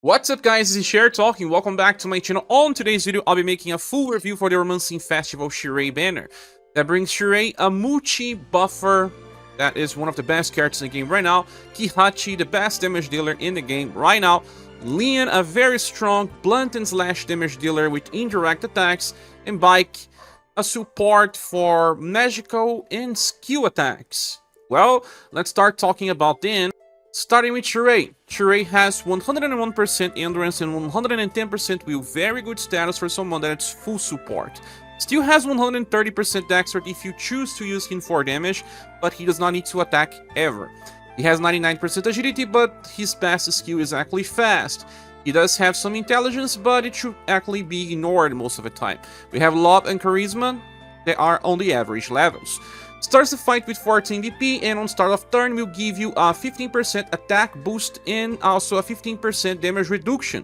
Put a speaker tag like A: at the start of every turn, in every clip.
A: What's up guys, this is Shirei talking, welcome back to my channel. On today's video, I'll be making a full review for the Romancing Festival Shirei banner. That brings Shirei a Muchi buffer, that is one of the best characters in the game right now. Kihachi, the best damage dealer in the game right now. Lian, a very strong blunt and slash damage dealer with indirect attacks. And BaIC, a support for magical and skill attacks. Well, let's start talking about them. Starting with Shirei. Shirei has 101% endurance and 110% will, very good status for someone that's full support. Still has 130% dexterity if you choose to use him for damage, but he does not need to attack ever. He has 99% agility, but his best skill is actually fast. He does have some intelligence, but it should actually be ignored most of the time. We have love and charisma, they are on the average levels. Starts the fight with 14 BP, and on start of turn will give you a 15% attack boost and also a 15% damage reduction.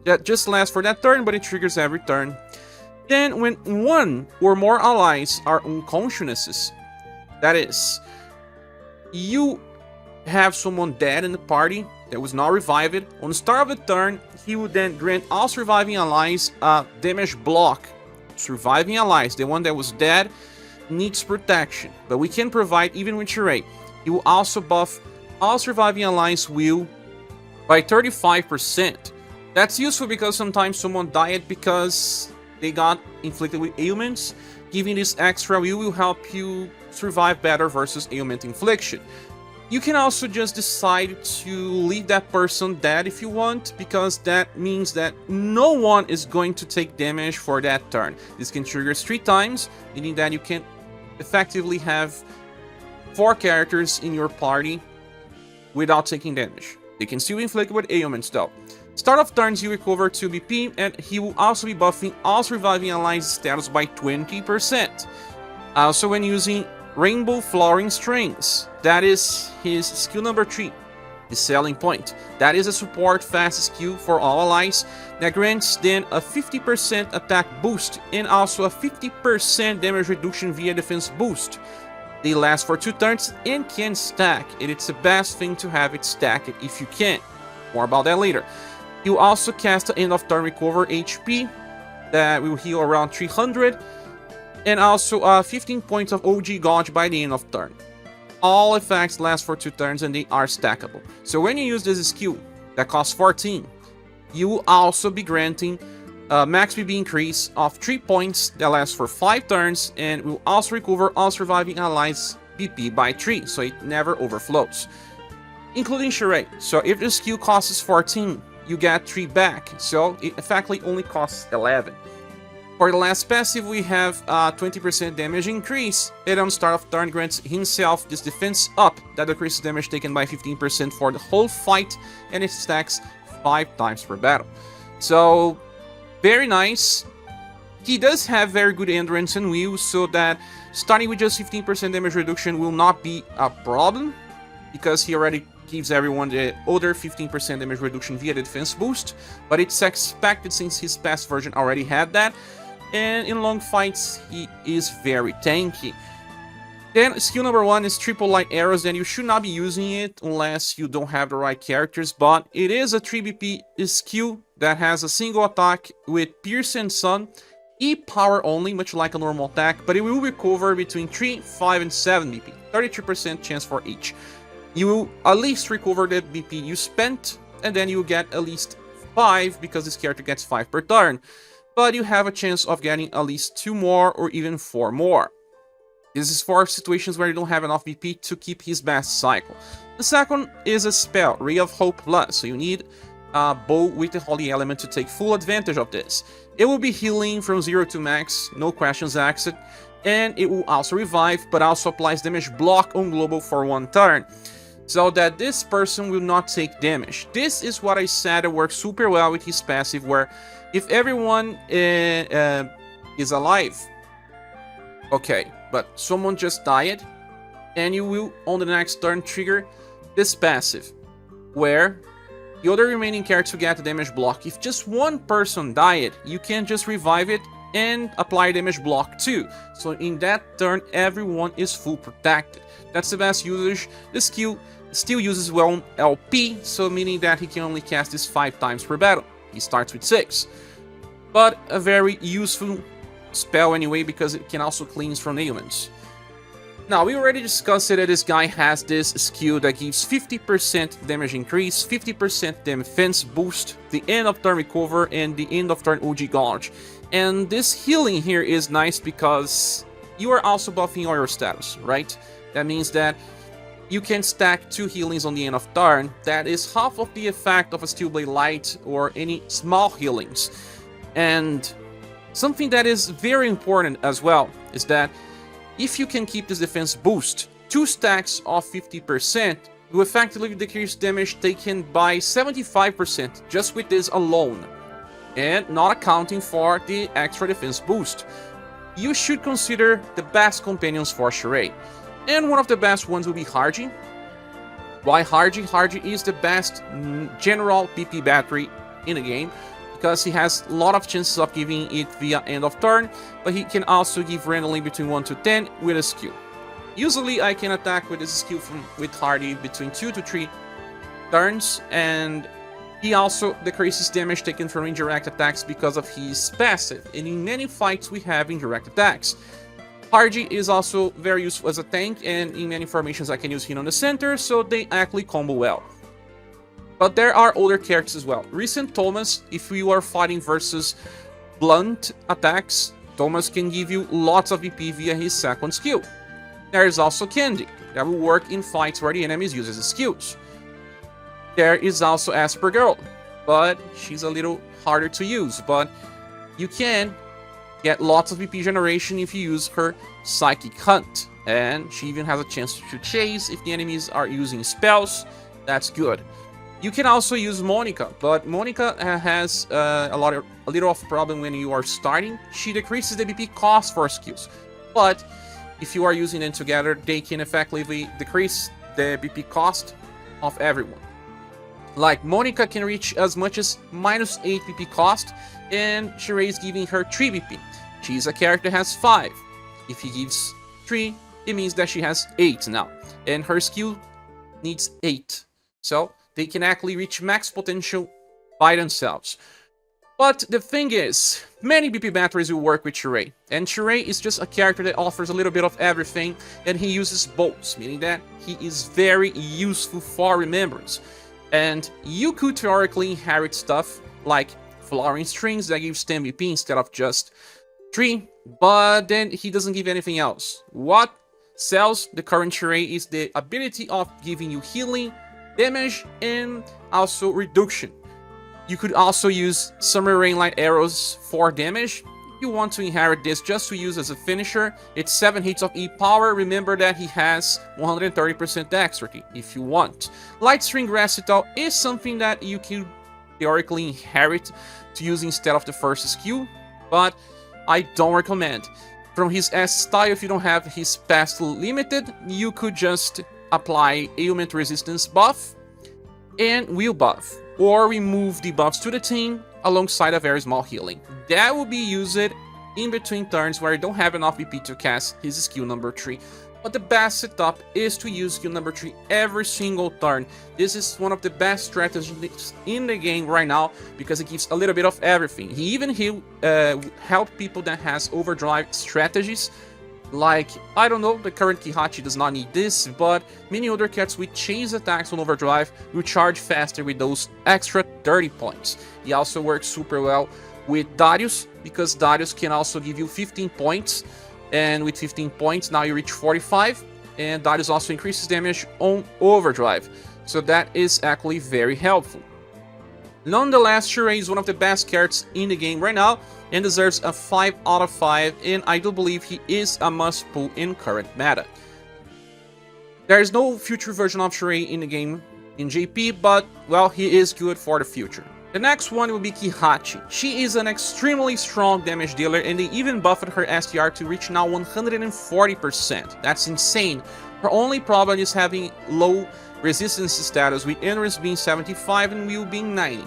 A: That just lasts for that turn, but it triggers every turn. Then when one or more allies are unconscious, that is, you have someone dead in the party that was not revived, on the start of the turn, he will then grant all surviving allies a damage block. Surviving allies, the one that was dead, needs protection, but we can provide even with Shirei. He will also buff all surviving allies will by 35%. That's useful because sometimes someone died because they got inflicted with ailments. Giving this extra will help you survive better versus ailment infliction. You can also just decide to leave that person dead if you want, because that means that no one is going to take damage for that turn. This can trigger 3 times, meaning that you can effectively have 4 characters in your party without taking damage. They can still inflict with ailments though. Start of turns you recover 2 BP, and he will also be buffing all surviving allies status by 20%. Also when using Rainbow Flowering Strings, that is his skill number 3, his selling point. That is a support fast skill for all allies that grants then a 50% attack boost and also a 50% damage reduction via defense boost. They last for 2 turns and can stack, and it's the best thing to have it stacked if you can. More about that later. You also cast an end of turn recover HP that will heal around 300. And also 15 points of OG Gauge by the end of turn. All effects last for 2 turns and they are stackable. So when you use this skill that costs 14, you will also be granting a max BP increase of 3 points that lasts for 5 turns, and will also recover all surviving allies BP by 3, so it never overflows. Including Shirei. So if the skill costs 14, you get 3 back, so it effectively only costs 11. For the last passive, we have a 20% damage increase. It on start of turn grants himself this defense up that decreases damage taken by 15% for the whole fight, and it stacks 5 times per battle. So, very nice. He does have very good endurance and will, so that starting with just 15% damage reduction will not be a problem, because he already gives everyone the other 15% damage reduction via the defense boost, but it's expected since his past version already had that. And in long fights, he is very tanky. Then skill number 1 is triple light arrows, and you should not be using it unless you don't have the right characters, but it is a 3 BP skill that has a single attack with Pierce and Sun, E power only, much like a normal attack, but it will recover between 3, 5, and 7 BP, 33% chance for each. You will at least recover the BP you spent, and then you will get at least 5, because this character gets 5 per turn. But you have a chance of getting at least 2 more or even 4 more. This is for situations where you don't have enough BP to keep his best cycle. The second is a spell, Ray of Hope Plus, so you need a bow with the Holy Element to take full advantage of this. It will be healing from 0 to max, no questions asked, and it will also revive, but also applies damage block on global for 1 turn, so that this person will not take damage. This is what I said, it works super well with his passive, where if everyone is alive, okay, but someone just died, and you will on the next turn trigger this passive, where the other remaining characters will get the damage block. If just one person died, you can just revive it and apply damage block too. So in that turn, everyone is full protected. That's the best usage. The skill still uses well LP, so meaning that he can only cast this 5 times per battle. He starts with 6. But a very useful spell anyway, because it can also cleanse from ailments. Now, we already discussed it that this guy has this skill that gives 50% damage increase, 50% defense boost, the end of turn recover, and the end of turn OG gouge. And this healing here is nice because you are also buffing all your status, right? That means that you can stack 2 healings on the end of turn. That is half of the effect of a Steel Blade Light or any small healings. And something that is very important as well is that if you can keep this defense boost 2 stacks of 50%, you effectively decrease damage taken by 75% just with this alone, and not accounting for the extra defense boost. You should consider the best companions for Shirei, and one of the best ones will be Harji. Why Harji? Harji is the best general BP battery in the game, because he has a lot of chances of giving it via end of turn, but he can also give randomly between 1 to 10 with a skill. Usually I can attack with this skill with Harji between 2 to 3 turns, and he also decreases damage taken from indirect attacks because of his passive, and in many fights we have indirect attacks. Harji is also very useful as a tank, and in many formations I can use him on the center, so they actually combo well. But there are other characters as well. Recent Thomas, if you are fighting versus blunt attacks, Thomas can give you lots of VP via his second skill. There is also Candy, that will work in fights where the enemies use his skills. There is also Esper Girl, but she's a little harder to use, but you can get lots of VP generation if you use her Psychic Hunt, and she even has a chance to chase if the enemies are using spells. That's good. You can also use Monica, but Monica has a little of a problem when you are starting. She decreases the BP cost for skills, but if you are using them together, they can effectively decrease the BP cost of everyone. Like, Monica can reach as much as -8 BP cost, and Shirei is giving her 3 BP. She's a character that has 5. If he gives 3, it means that she has 8 now, and her skill needs 8. So they can actually reach max potential by themselves. But the thing is, many BP batteries will work with Shirei, and Shirei is just a character that offers a little bit of everything, and he uses bolts, meaning that he is very useful for remembrance. And you could theoretically inherit stuff like Flowering Strings that gives 10 BP instead of just 3, but then he doesn't give anything else. What sells the current Shirei is the ability of giving you healing, damage, and also reduction. You could also use Summer Rainlight Arrows for damage. If you want to inherit this just to use as a finisher, it's 7 hits of E-Power. Remember that he has 130% dexterity if you want. Light String Recital is something that you can theoretically inherit to use instead of the first skill, but I don't recommend. From his S style, if you don't have his past limited, you could just apply ailment resistance buff and wheel buff, or remove the buffs to the team alongside a very small healing. That will be used in between turns where you don't have enough BP to cast his skill number 3. But the best setup is to use skill number 3 every single turn. This is one of the best strategies in the game right now, because it gives a little bit of everything. He even help people that has overdrive strategies. Like, I don't know, the current Kihachi does not need this, but many other cats with chase attacks on overdrive will charge faster with those extra 30 points. He also works super well with Darius, because Darius can also give you 15 points, and with 15 points now you reach 45, and Darius also increases damage on overdrive, so that is actually very helpful. Nonetheless, Shirei is one of the best characters in the game right now, and deserves a 5 out of 5, and I do believe he is a must pull in current meta. There is no future version of Shirei in the game in JP, but, well, he is good for the future. The next one will be Kihachi. She is an extremely strong damage dealer, and they even buffed her STR to reach now 140%. That's insane. Her only problem is having low resistance status, with endurance being 75 and will being 90.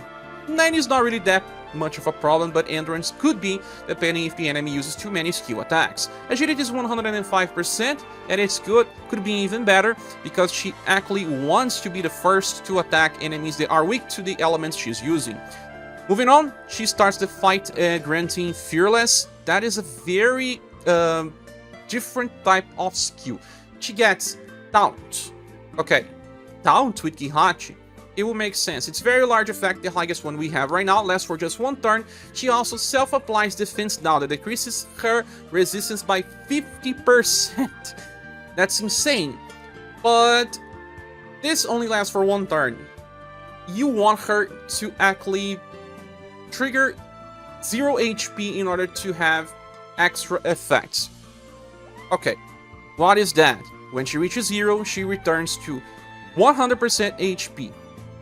A: 90 is not really that much of a problem, but endurance could be, depending if the enemy uses too many skill attacks. Agility is 105%, and it's good, could be even better, because she actually wants to be the first to attack enemies that are weak to the elements she's using. Moving on, she starts the fight granting Fearless. That is a very different type of skill. She gets Taunt. Okay, Taunt with Kihachi. It will make sense. It's very large effect, the highest one we have right now, lasts for just 1 turn. She also self-applies Defense Down that decreases her resistance by 50%. That's insane. But this only lasts for 1 turn. You want her to actually trigger 0 HP in order to have extra effects. Okay, what is that? When she reaches 0, she returns to 100% HP.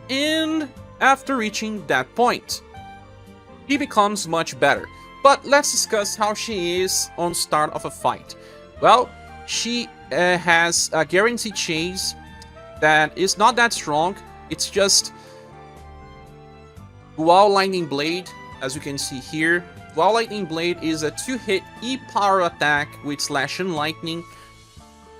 A: And after reaching that point, she becomes much better. But let's discuss how she is on start of a fight. Well, she has a guaranteed chase that is not that strong. It's just Dual Lightning Blade, as you can see here. Dual Lightning Blade is a 2-hit E-power attack with Slash and Lightning.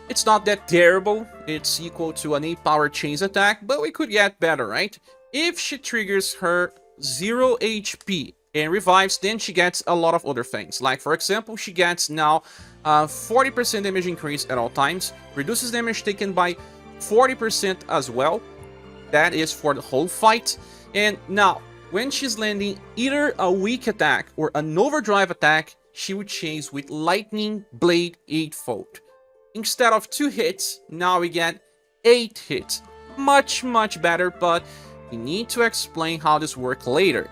A: It's not that terrible. It's equal to an 8-power chains attack, but we could get better, right? If she triggers her 0 HP and revives, then she gets a lot of other things. Like, for example, she gets now 40% damage increase at all times, reduces damage taken by 40% as well. That is for the whole fight. And now, when she's landing either a weak attack or an overdrive attack, she would chase with Lightning Blade 8-fold. Instead of 2 hits, now we get 8 hits. Much better, but we need to explain how this works later.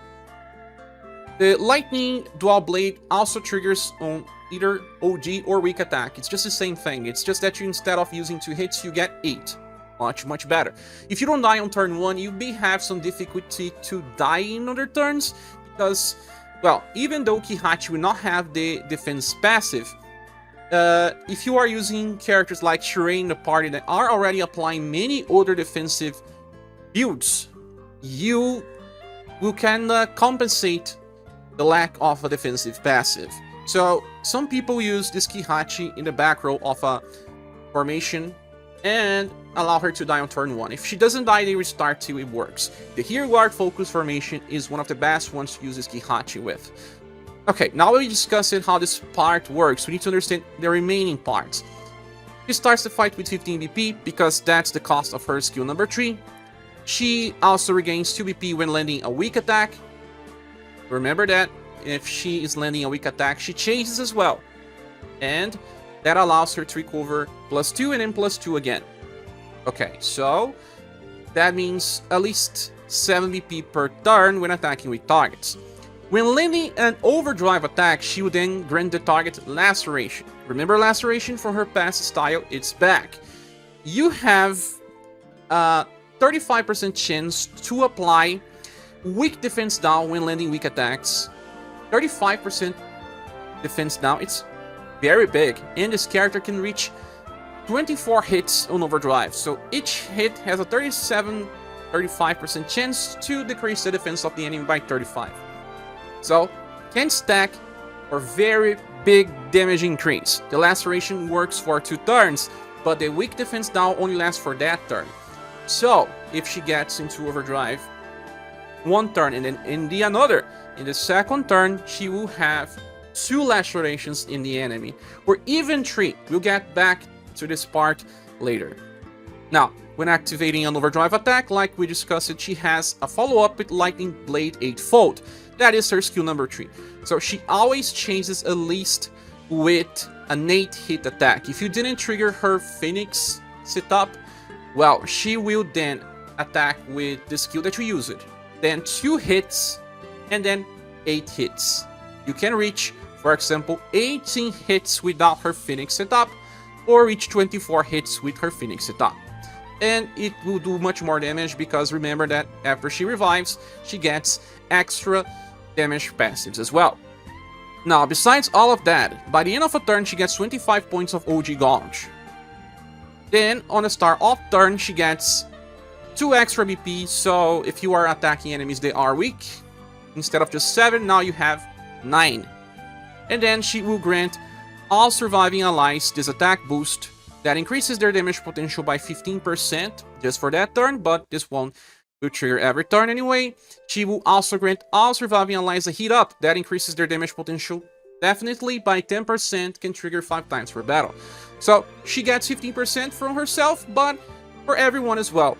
A: The Lightning Dual Blade also triggers on either OG or weak attack. It's just the same thing. It's just that you, instead of using 2 hits, you get 8. Much better. If you don't die on turn 1, you may have some difficulty to die in other turns, because, well, even though Kihachi will not have the defense passive, if you are using characters like Shirei in the party that are already applying many other defensive builds, you can compensate the lack of a defensive passive. So some people use this Kihachi in the back row of a formation and allow her to die on turn 1. If she doesn't die, they restart till it works. The Here Guard focus formation is one of the best ones to use this Kihachi with. Okay, now we discussed how this part works, we need to understand the remaining parts. She starts the fight with 15 BP because that's the cost of her skill number 3. She also regains 2 BP when landing a weak attack. Remember that if she is landing a weak attack, she chases as well. And that allows her to recover +2 and then +2 again. Okay, so that means at least 7 BP per turn when attacking with targets. When landing an overdrive attack, she will then grant the target Laceration. Remember Laceration from her past style? It's back. You have a 35% chance to apply weak defense down when landing weak attacks. 35% defense down, it's very big, and this character can reach 24 hits on overdrive, so each hit has a 35% chance to decrease the defense of the enemy by 35. So, can stack for very big damage increase. The Laceration works for 2 turns, but the weak defense down only lasts for that turn. So, if she gets into overdrive 1 turn and then in the another, in the second turn, she will have 2 lacerations in the enemy, or even 3. We'll get back to this part later. Now, when activating an overdrive attack, like we discussed, she has a follow-up with Lightning Blade 8-fold. That is her skill number 3. So she always chases at least with an 8-hit attack. If you didn't trigger her Phoenix setup, well, she will then attack with the skill that you use it. Then 2 hits, and then 8 hits. You can reach, for example, 18 hits without her Phoenix setup, or reach 24 hits with her Phoenix setup. And it will do much more damage because remember that after she revives, she gets extra damage passives as well. Now, besides all of that, by the end of a turn, she gets 25 points of OG Gauge. Then, on the start of turn, she gets 2 extra BP, so if you are attacking enemies, they are weak, Instead of just 7, now you have 9. And then she will grant all surviving allies this attack boost that increases their damage potential by 15% just for that turn, but this one will trigger every turn anyway. She will also grant all surviving allies a heat up that increases their damage potential definitely by 10%, can trigger 5 times per battle. So she gets 15% from herself, but for everyone as well.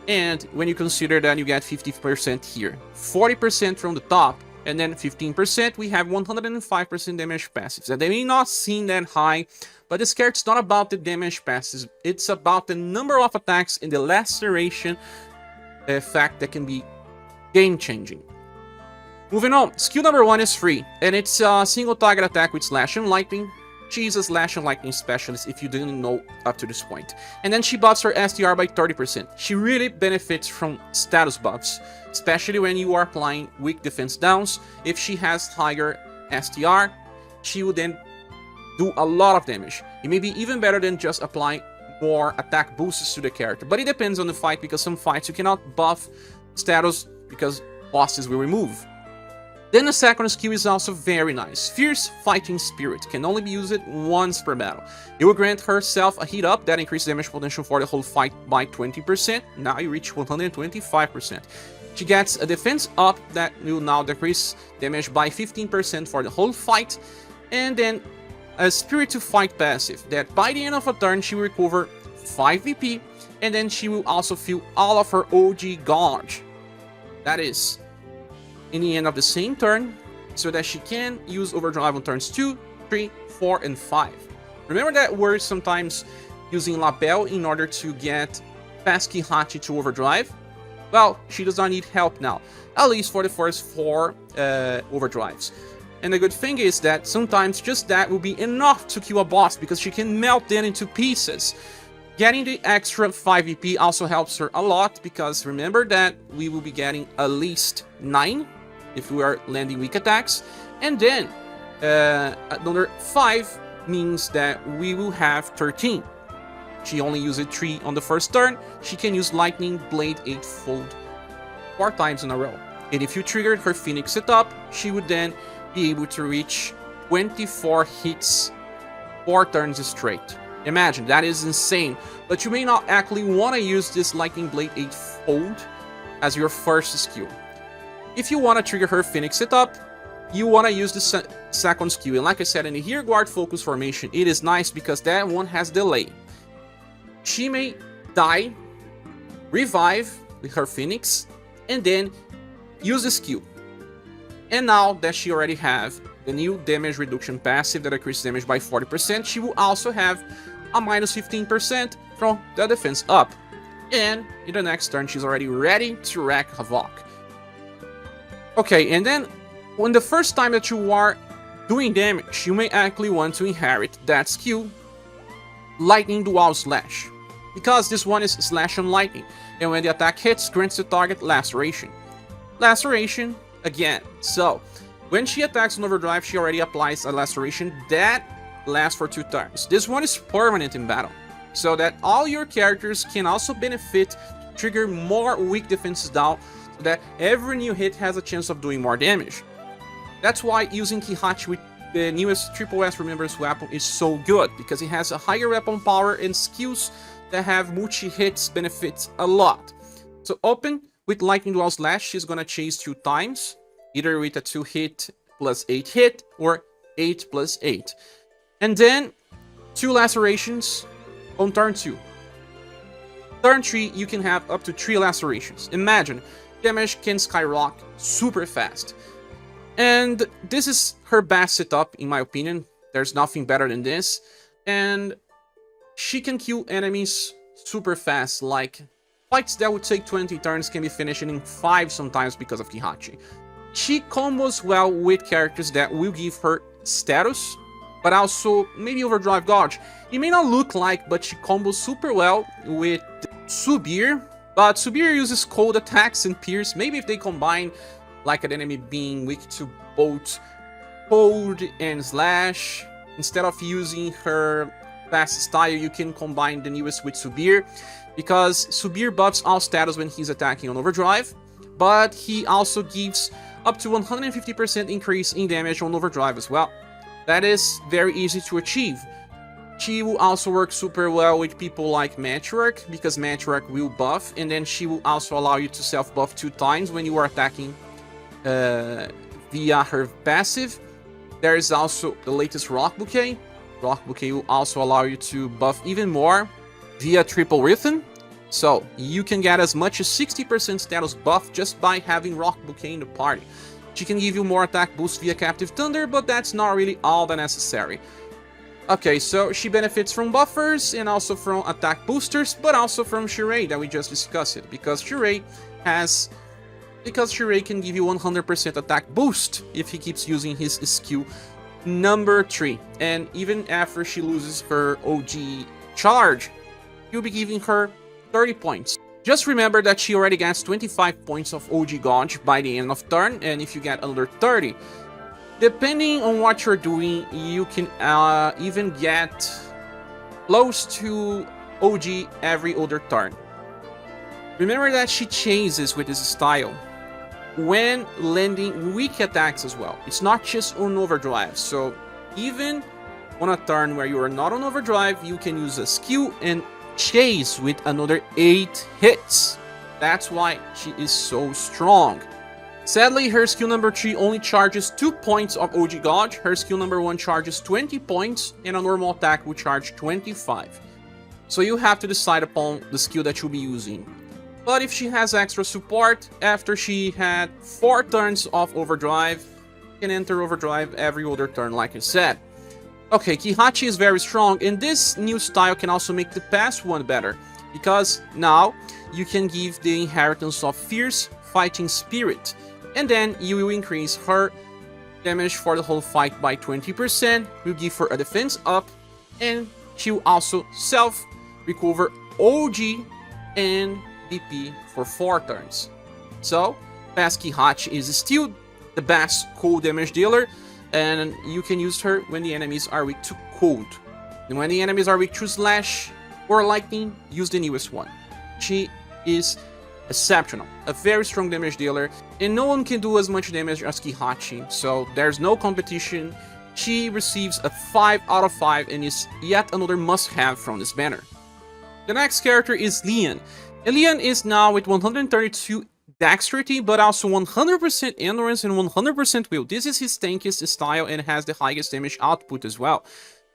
A: And when you consider that you get 50% here, 40% from the top, and then 15%, we have 105% damage passives. And they may not seem that high, but this character is not about the damage passives. It's about the number of attacks and the laceration effect that can be game-changing. Moving on, skill number 1 is free, and it's a single target attack with Slash and Lightning. She's a Slash and Lightning specialist if you didn't know up to this point. And then she buffs her SDR by 30%. She really benefits from status buffs, especially when you are applying weak defense downs. If she has higher SDR, she will then do a lot of damage. It may be even better than just applying more attack boosts to the character, but it depends on the fight, because some fights you cannot buff status because bosses will remove. Then the second skill is also very nice. Fierce Fighting Spirit can only be used once per battle. It will grant herself a heat up that increases damage potential for the whole fight by 20%. Now you reach 125%. She gets a defense up that will now decrease damage by 15% for the whole fight. And then a Spirit to Fight passive that by the end of a turn she will recover 5 VP. And then she will also fill all of her OG gauge. That is in the end of the same turn, so that she can use overdrive on turns 2, 3, 4, and 5. Remember that we're sometimes using Lapel in order to get past Kihachi to overdrive? Well, she does not need help now, at least for the first 4 overdrives. And the good thing is that sometimes just that will be enough to kill a boss, because she can melt them into pieces. Getting the extra 5 EP also helps her a lot, because remember that we will be getting at least 9 if we are landing weak attacks. And then another 5 means that we will have 13. She only used 3 on the first turn. She can use Lightning Blade 8-fold 4 times in a row. And if you triggered her Phoenix setup, she would then be able to reach 24 hits 4 turns straight. Imagine, that is insane. But you may not actually want to use this Lightning Blade 8-fold as your first skill. If you want to trigger her Phoenix setup, you want to use the second skill. And like I said, in the Rear Guard Focus formation, it is nice because that one has delay. She may die, revive with her Phoenix, and then use the skill. And now that she already have the new damage reduction passive that increases damage by 40%, she will also have a minus 15% from the defense up. And in the next turn, she's already ready to wreak havoc. Okay, and then when the first time that you are doing damage, you may actually want to inherit that skill, Lightning Dual Slash, because this one is Slash on Lightning, and when the attack hits, grants the target Laceration. Laceration again. So when she attacks on overdrive, she already applies a Laceration that lasts for 2 turns. This one is permanent in battle, so that all your characters can also benefit to trigger more weak defenses down, so that every new hit has a chance of doing more damage. That's why using Kihachi with the newest SSS Remembrance weapon is so good, because it has a higher weapon power and skills that have multi-hits benefits a lot. So open with Lightning Dual Slash, she's gonna chase 2 times, either with a 2-hit plus 8 hit, or 8 plus 8. And then 2 lacerations on turn 2. Turn 3, you can have up to 3 lacerations. Imagine, damage can skyrocket super fast. And this is her best setup, in my opinion. There's nothing better than this. And she can kill enemies super fast, like fights that would take 20 turns can be finished in 5 sometimes because of Kihachi. She combos well with characters that will give her status, but also maybe overdrive dodge. It may not look like, but she combos super well with ScherBR, but ScherBR uses cold attacks and pierce. Maybe if they combine, like an enemy being weak to both cold and slash, instead of using her fast style, you can combine the newest with ScherBR, because ScherBR buffs all status when he's attacking on overdrive, but he also gives up to 150% increase in damage on overdrive as well. That is very easy to achieve. She will also work super well with people like Matriarch, because Matriarch will buff, and then she will also allow you to self-buff 2 times when you are attacking via her passive. There is also the latest Rock Bouquet. Rock Bouquet will also allow you to buff even more via Triple Rhythm. So you can get as much as 60% status buff just by having Rock Bouquet in the party. She can give you more attack boost via Captive Thunder, but that's not really all that necessary. Okay, so she benefits from buffers and also from attack boosters, but also from Shirei that we just discussed it, because Shirei can give you 100% attack boost if he keeps using his skill number 3, and even after she loses her OG charge, you'll be giving her 30 points. Just remember that she already gets 25 points of OG Gauge by the end of turn, and if you get another 30, depending on what you're doing, you can even get close to OG every other turn. Remember that she chases with this style when landing weak attacks as well. It's not just on overdrive, so even on a turn where you are not on overdrive, you can use a skill and chase with another 8 hits. That's why she is so strong. Sadly, her skill number 3 only charges 2 points of OG Gauge, her skill number 1 charges 20 points, and a normal attack will charge 25. So you have to decide upon the skill that you'll be using. But if she has extra support, after she had 4 turns of overdrive, you can enter overdrive every other turn like I said. Okay, Kihachi is very strong, and this new style can also make the past one better, because now you can give the inheritance of Fierce Fighting Spirit, and then you will increase her damage for the whole fight by 20%, will give her a defense up, and she will also self-recover OG and DP for 4 turns. So, past Kihachi is still the best cold damage dealer, and you can use her when the enemies are weak to cold. And when the enemies are weak to slash or lightning, use the newest one. She is exceptional, a very strong damage dealer, and no one can do as much damage as Kihachi, so there's no competition. She receives a 5 out of 5 and is yet another must-have from this banner. The next character is Leon. And Leon is now with 132 dexterity, but also 100% endurance and 100% will. This is his tankiest style and has the highest damage output as well.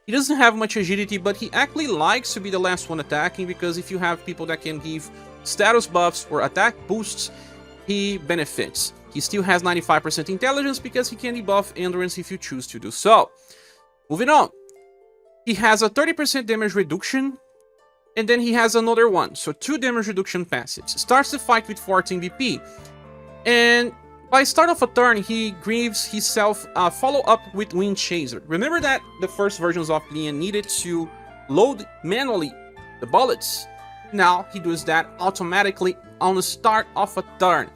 A: He doesn't have much agility, but he actually likes to be the last one attacking, because if you have people that can give status buffs or attack boosts, he benefits. He still has 95% intelligence because he can debuff endurance if you choose to do so. Moving on. He has a 30% damage reduction, and then he has another one, so 2 damage reduction passives. Starts the fight with 14 BP, and by start of a turn, he gives himself a follow-up with Wind Chaser. Remember that the first versions of Leon needed to load manually the bullets. Now he does that automatically on the start of a turn,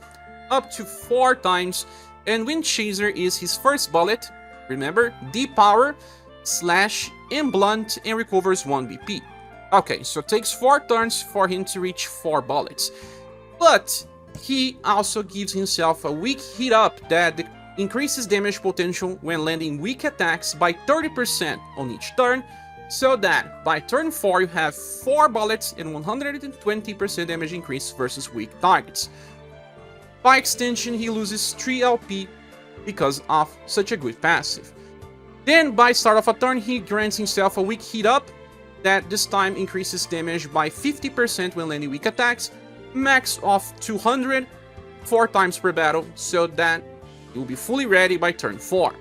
A: up to 4 times, and Wind Chaser is his first bullet. Remember, D-Power, Slash, and Blunt, and recovers 1 BP. Okay, so it takes 4 turns for him to reach 4 bullets. But he also gives himself a weak heat up that increases damage potential when landing weak attacks by 30% on each turn, so that by turn 4 you have 4 bullets and 120% damage increase versus weak targets. By extension, he loses 3 LP because of such a good passive. Then by start of a turn, he grants himself a weak heat up that this time increases damage by 50% when landing weak attacks, max of 200, 4 times per battle, so that he will be fully ready by turn 4.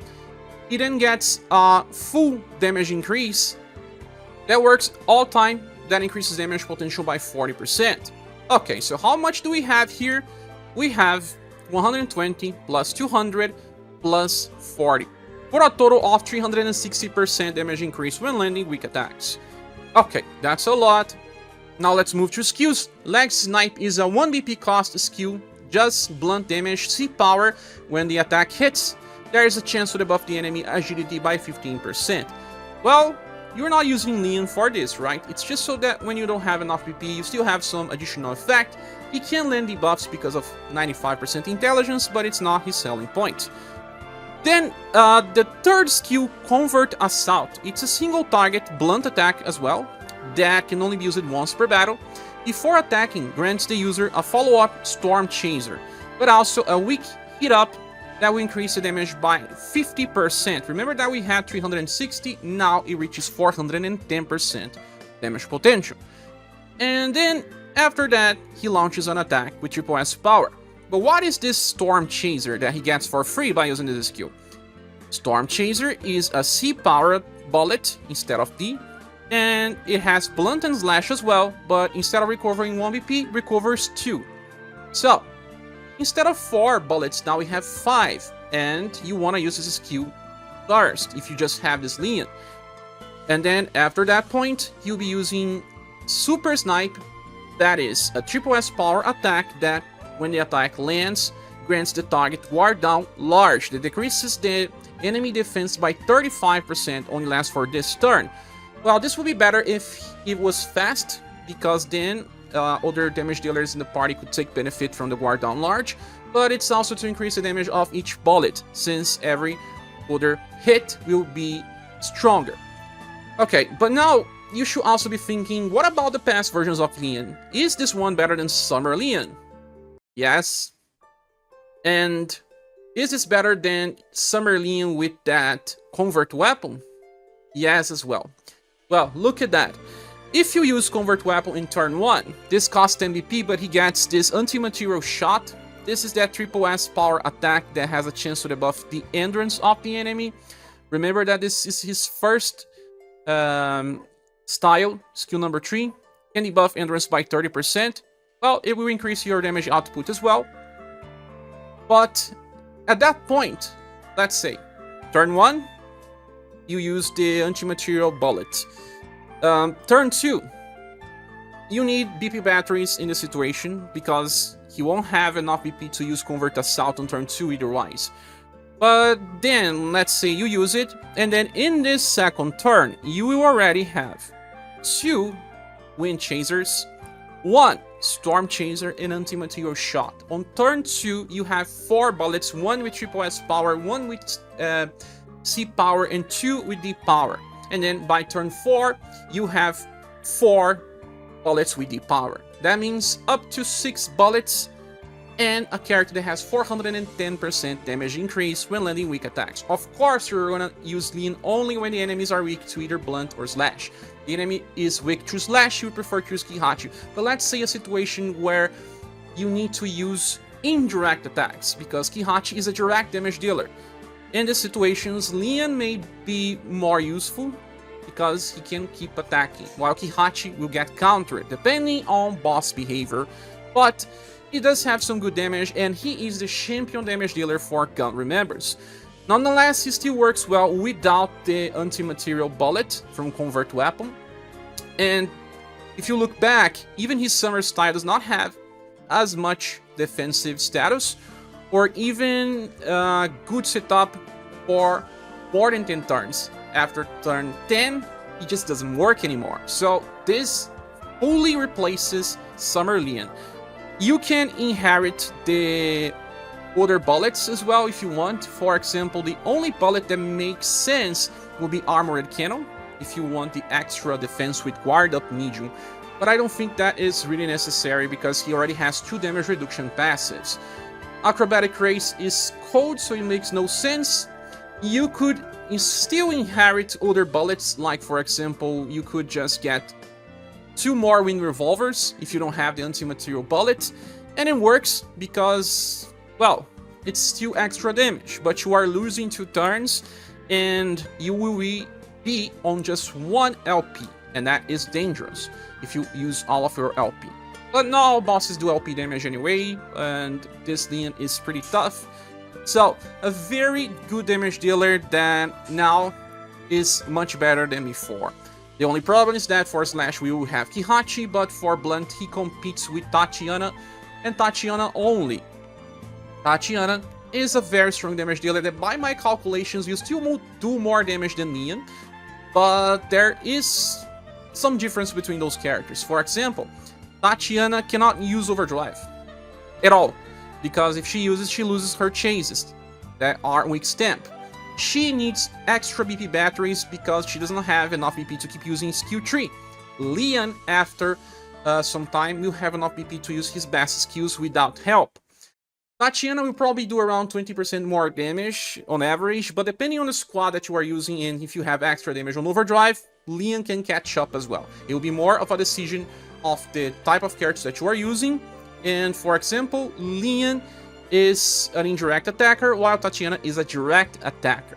A: He then gets a full damage increase that works all time, that increases damage potential by 40%. Okay, so how much do we have here? We have 120 plus 200 plus 40, for a total of 360% damage increase when landing weak attacks. Okay, that's a lot. Now let's move to skills. Leg Snipe is a 1 BP cost skill, just blunt damage, C power. When the attack hits, there is a chance to debuff the enemy agility by 15%. Well, you're not using Leon for this, right? It's just so that when you don't have enough PP, you still have some additional effect. He can land debuffs because of 95% intelligence, but it's not his selling point. Then, the third skill, Convert Assault. It's a single target blunt attack as well, that can only be used once per battle. Before attacking, grants the user a follow-up Storm Chaser, but also a weak hit up that will increase the damage by 50%. Remember that we had 360, now it reaches 410% damage potential. And then, after that, he launches an attack with triple S power. But what is this Storm Chaser that he gets for free by using this skill? Storm Chaser is a C-powered bullet instead of D, and it has Blunt and Slash as well, but instead of recovering 1 BP, recovers 2. So, instead of 4 bullets, now we have 5, and you want to use this skill first if you just have this Leon. And then after that point, you'll be using Super Snipe, that is a triple S power attack that, when the attack lands, grants the target Ward Down Large that decreases the enemy defense by 35%, only lasts for this turn. Well, this would be better if it was fast, because then other damage dealers in the party could take benefit from the Ward Down Large, but it's also to increase the damage of each bullet, since every other hit will be stronger. Okay, but now you should also be thinking, what about the past versions of Leon? Is this one better than Summer Leon? Yes. And is this better than Summer Leon with that Convert Weapon? Yes as well. Well, look at that. If you use Convert Weapon in turn 1, this costs 10 BP, but he gets this Anti-Material Shot. This is that triple S power attack that has a chance to debuff the endurance of the enemy. Remember that this is his first style, skill number 3. Can debuff endurance by 30%. Well, it will increase your damage output as well. But at that point, let's say, turn 1, you use the anti-material bullet. Turn 2, you need BP batteries in the situation, because he won't have enough BP to use Convert Assault on turn 2 either-wise. But then, let's say you use it, and then in this second turn, you will already have 2 Wind Chasers, 1 Storm Chaser, and Anti-Material Shot. On turn 2, you have 4 bullets, 1 with triple S power, 1 with C power, and 2 with D power. And then by turn 4, you have 4 bullets with D power. That means up to 6 bullets and a character that has 410% damage increase when landing weak attacks. Of course, you're gonna use Leon only when the enemies are weak to either Blunt or Slash. The enemy is weak to Slash, you prefer to use Kihachi. But let's say a situation where you need to use indirect attacks, because Kihachi is a direct damage dealer. In these situations, Leon may be more useful, because he can keep attacking, while Kihachi will get countered, depending on boss behavior. But he does have some good damage, and he is the champion damage dealer for Gun Remembers. Nonetheless, he still works well without the anti-material bullet from Convert Weapon. And if you look back, even his Summer style does not have as much defensive status, or even good setup for more than 10 turns. After turn 10, he just doesn't work anymore. So this fully replaces Summer Leon. You can inherit the other bullets as well if you want. For example, the only bullet that makes sense will be Armored Cannon, if you want the extra defense with Guard Up Medium. But I don't think that is really necessary, because he already has 2 damage reduction passives. Acrobatic Race is cold, so it makes no sense. You could still inherit other bullets, like for example, you could just get 2 more Wind Revolvers if you don't have the anti-material bullet, and it works because, well, it's still extra damage, but you are losing 2 turns, and you will be on just 1 LP, and that is dangerous if you use all of your LP. But not all bosses do LP damage anyway, and this Leon is pretty tough. So, a very good damage dealer that now is much better than before. The only problem is that for Slash we will have Kihachi, but for Blunt he competes with Tatiana, and Tatiana only. Tatiana is a very strong damage dealer that, by my calculations, will still do more damage than Leon. but there is some difference between those characters. For example, Tatiana cannot use overdrive at all, because if she uses, she loses her chases that are weak stamp. She needs extra BP batteries because she doesn't have enough BP to keep using skill 3. Leon, after some time, will have enough BP to use his best skills without help. Tatiana will probably do around 20% more damage on average, but depending on the squad that you are using and if you have extra damage on overdrive, Leon can catch up as well. It will be more of a decision of the type of character that you are using. And for example, Leon is an indirect attacker, while Tatiana is a direct attacker.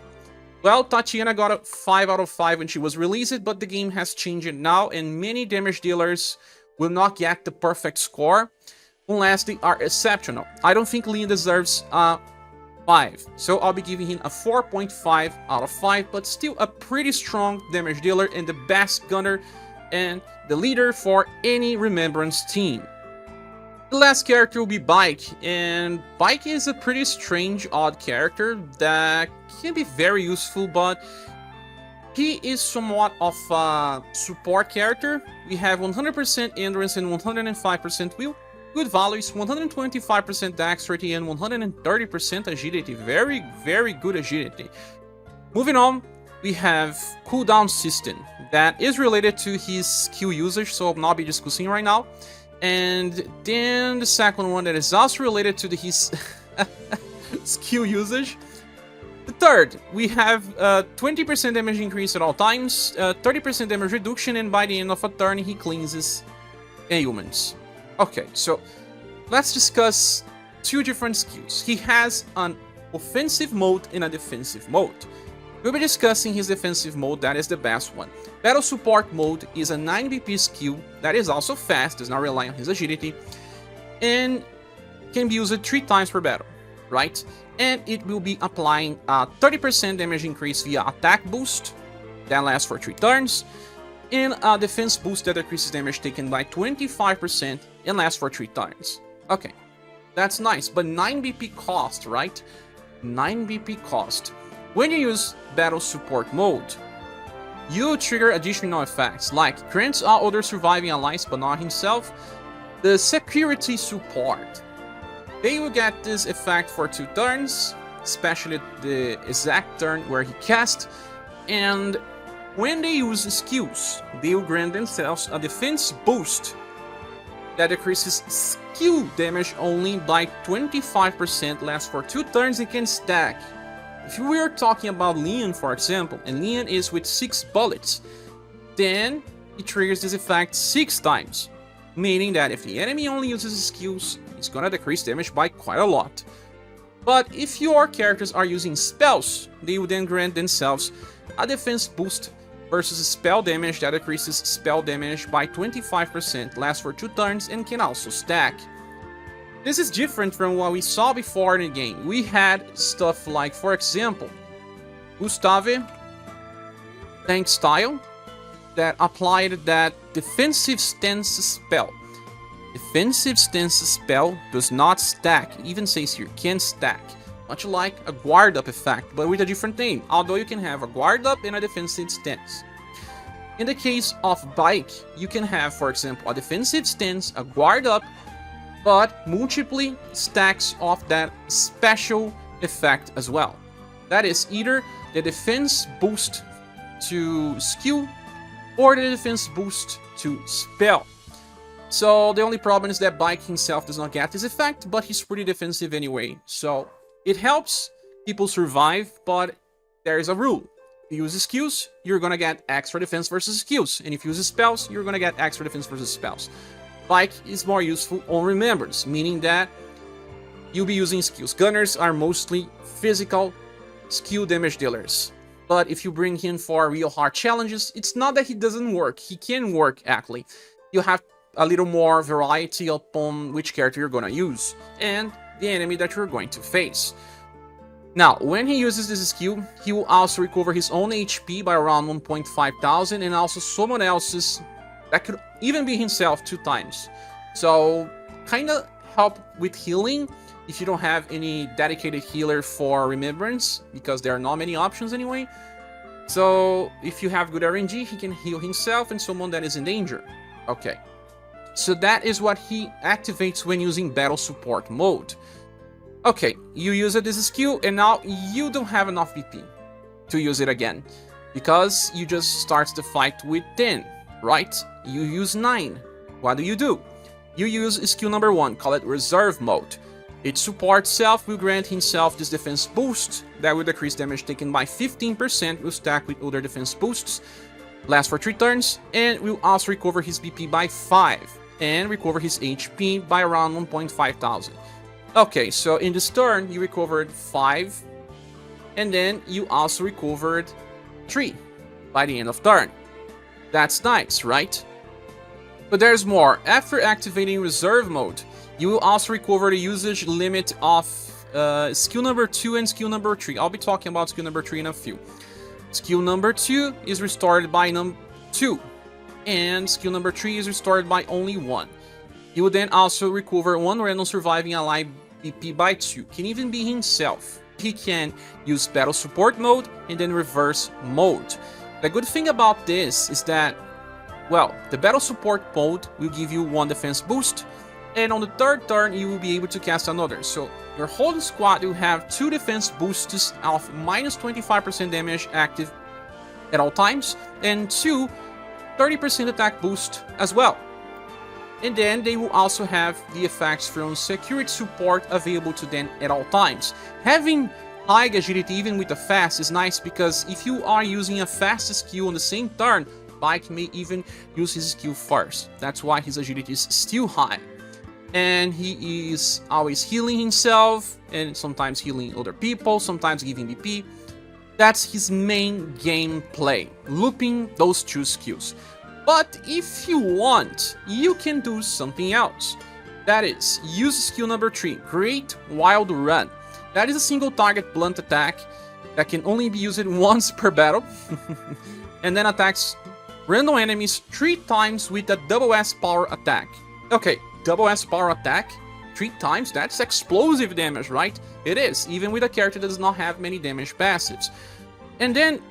A: Well, Tatiana got a 5 out of 5 when she was released, but the game has changed now, and many damage dealers will not get the perfect score unless they are exceptional. I don't think Leon deserves a 5, so I'll be giving him a 4.5 out of 5, but still a pretty strong damage dealer and the best gunner and the leader for any remembrance team. The last character will be BaIC, and BaIC is a pretty strange, odd character that can be very useful, but he is somewhat of a support character. We have 100% endurance and 105% will. Good values, 125% dexterity and 130% agility. Very, very good agility. Moving on, we have cooldown system that is related to his skill usage, so I'll not be discussing right now. And then the second one that is also related to his skill usage. The third, we have 20% damage increase at all times, 30% damage reduction, and by the end of a turn he cleanses ailments. Okay, so let's discuss two different skills. He has an offensive mode and a defensive mode. We'll be discussing his defensive mode, that is the best one. Battle Support mode is a 9 BP skill that is also fast, does not rely on his agility, and can be used 3 times per battle, right? And it will be applying a 30% damage increase via attack boost that lasts for 3 turns, and a defense boost that decreases damage taken by 25% and lasts for 3 turns. Okay, that's nice, but 9 BP cost, right? 9 BP cost. When you use Battle Support mode, you trigger additional effects, like grants all other surviving allies but not himself. The Security Support, they will get this effect for 2 turns, especially the exact turn where he cast, and when they use skills, they will grant themselves a defense boost that decreases skill damage only by 25%, lasts for 2 turns, and can stack. If we are talking about Leon, for example, and Leon is with 6 bullets, then he triggers this effect 6 times, meaning that if the enemy only uses skills, it's gonna decrease damage by quite a lot. But if your characters are using spells, they will then grant themselves a defense boost versus spell damage that decreases spell damage by 25%, lasts for 2 turns, and can also stack. This is different from what we saw before in the game. We had stuff like, for example, Gustave, Tank Style, that applied that defensive stance spell. Defensive stance spell does not stack. It even says here, can stack. Much like a guard up effect, but with a different name, although you can have a guard up and a defensive stance. In the case of BaIC, you can have, for example, a defensive stance, a guard up, but multiply stacks of that special effect as well. That is either the defense boost to skill or the defense boost to spell. So the only problem is that BaIC himself does not get this effect, but he's pretty defensive anyway. So it helps people survive, but there is a rule. If you use skills, you're gonna get extra defense versus skills, and if you use spells, you're gonna get extra defense versus spells. BaIC is more useful on remembrance, meaning that you'll be using skills. Gunners are mostly physical skill damage dealers. But if you bring him for real hard challenges, it's not that he doesn't work. He can work, actually. You have a little more variety upon which character you're gonna use and the enemy that you're going to face. Now, when he uses this skill, he will also recover his own HP by around 1,500 and also someone else's. That could even be himself 2 times. So, kinda help with healing if you don't have any dedicated healer for remembrance, because there are not many options anyway. So if you have good RNG, he can heal himself and someone that is in danger. Okay. So that is what he activates when using battle support mode. Okay, you use this skill and now you don't have enough BP to use it again. Because you just start the fight with 10, right? You use 9. What do? You use skill number 1, call it reserve mode. Its support self will grant himself this defense boost that will decrease damage taken by 15%, will stack with other defense boosts, lasts for 3 turns, and will also recover his BP by 5, and recover his HP by around 1,500. Okay, so in this turn, you recovered 5, and then you also recovered 3 by the end of turn. That's nice, right? But there's more. After activating reserve mode, you will also recover the usage limit of skill number 2 and skill number 3. I'll be talking about skill number 3 in a few. Skill number 2 is restored by 2, and skill number 3 is restored by only 1. You will then also recover 1 random surviving ally BP by 2. Can even be himself. He can use battle support mode and then reverse mode. The good thing about this is that, well, the battle support mode will give you 1 defense boost, and on the 3rd turn you will be able to cast another. So your whole squad will have 2 defense boosts of minus 25% damage active at all times, and 2 30% attack boost as well. And then they will also have the effects from security support available to them at all times. Having high agility even with the fast is nice, because if you are using a fast skill on the same turn, BaIC may even use his skill first. That's why his agility is still high. And he is always healing himself, and sometimes healing other people, sometimes giving BP. That's his main gameplay, looping those 2 skills. But if you want, you can do something else. That is, use skill number 3, Great Wild Run. That is a single target blunt attack that can only be used once per battle, and then attacks random enemies 3 times with a double S power attack. Okay, double S power attack 3 times, that's explosive damage, right? It is, even with a character that does not have many damage passives. And then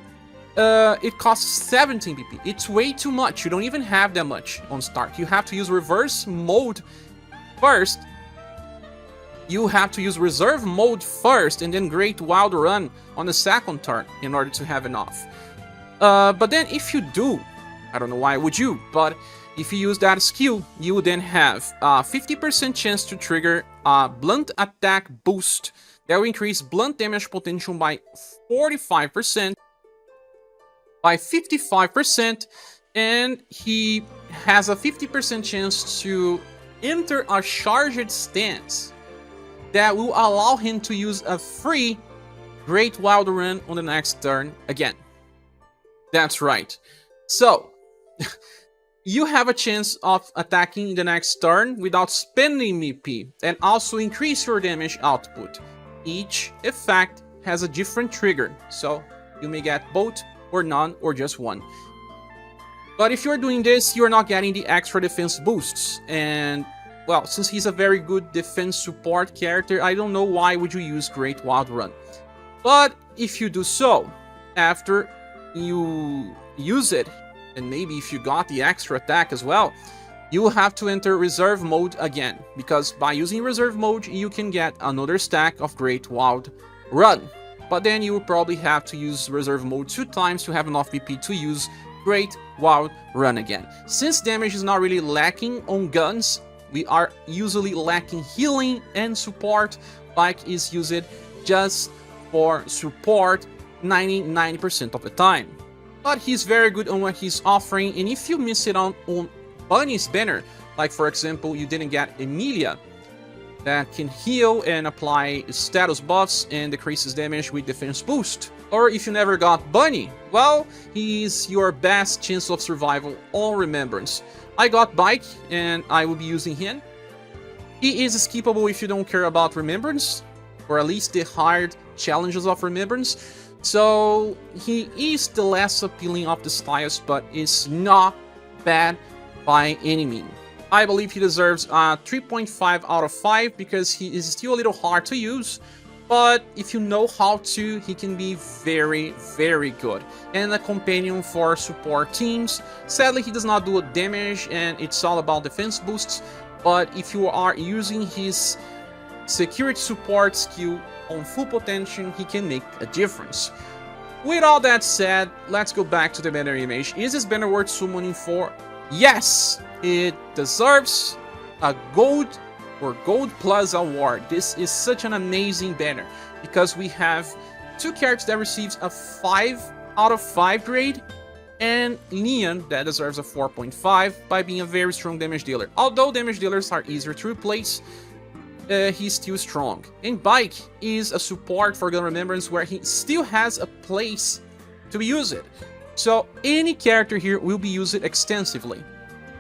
A: it costs 17 BP. It's way too much. You don't even have that much on start. You have to use reverse mode first. You have to use reserve mode first, and then Great Wild Run on the 2nd turn in order to have enough. But then if you do, I don't know why would you, but if you use that skill, you will then have a 50% chance to trigger a blunt attack boost that will increase blunt damage potential by 45%, by 55%, and he has a 50% chance to enter a charged stance that will allow him to use a free Great Wild Run on the next turn again. That's right. So, you have a chance of attacking the next turn without spending MP, and also increase your damage output. Each effect has a different trigger, so you may get both, or none, or just one. But if you're doing this, you're not getting the extra defense boosts, and well, since he's a very good defense support character, I don't know why would you use Great Wild Run. But if you do so, after you use it, and maybe if you got the extra attack as well, you will have to enter reserve mode again, because by using reserve mode, you can get another stack of Great Wild Run. But then you will probably have to use reserve mode 2 times to have enough BP to use Great Wild Run again. Since damage is not really lacking on guns, we are usually lacking healing and support. BaIC is used just for support 90% of the time. But he's very good on what he's offering, and if you miss it on Bunny's banner, like for example you didn't get Emilia, that can heal and apply status buffs and decreases damage with defense boost. Or if you never got Bunny, well, he's your best chance of survival on Remembrance. I got BaIC and I will be using him. He is skippable if you don't care about Remembrance, or at least the hard challenges of Remembrance. So he is the less appealing of the styles, but is not bad by any means. I believe he deserves a 3.5 out of 5 because he is still a little hard to use, but if you know how to, he can be very, very good. And a companion for support teams. Sadly, he does not do damage, and it's all about defense boosts, but if you are using his security support skill on full potential, he can make a difference. With all that said, let's go back to the banner image. Is this banner worth summoning for? Yes! It deserves a gold or Gold Plus award. This is such an amazing banner because we have 2 characters that receives a 5 out of 5 grade, and Leon that deserves a 4.5 by being a very strong damage dealer. Although damage dealers are easier to replace, he's still strong. And BaIC is a support for Gun Remembrance where he still has a place to use it. So any character here will be used extensively.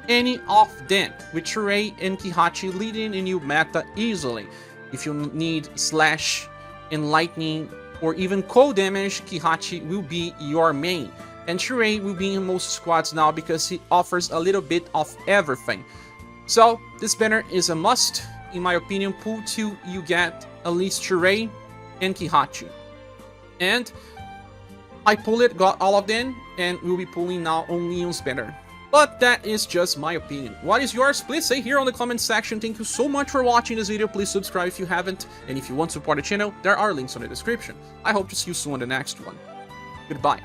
A: Any of them, with Shirei and Kihachi leading a new meta easily. If you need slash and lightning or even cold damage, Kihachi will be your main. And Shirei will be in most squads now because he offers a little bit of everything. So this banner is a must, in my opinion. Pull till you get at least Shirei and Kihachi. And I pulled it, got all of them, and we'll be pulling now on Leon's banner. But that is just my opinion. What is yours? Please say here on the comment section. Thank you so much for watching this video. Please subscribe if you haven't. And if you want to support the channel, there are links on the description. I hope to see you soon on the next one. Goodbye.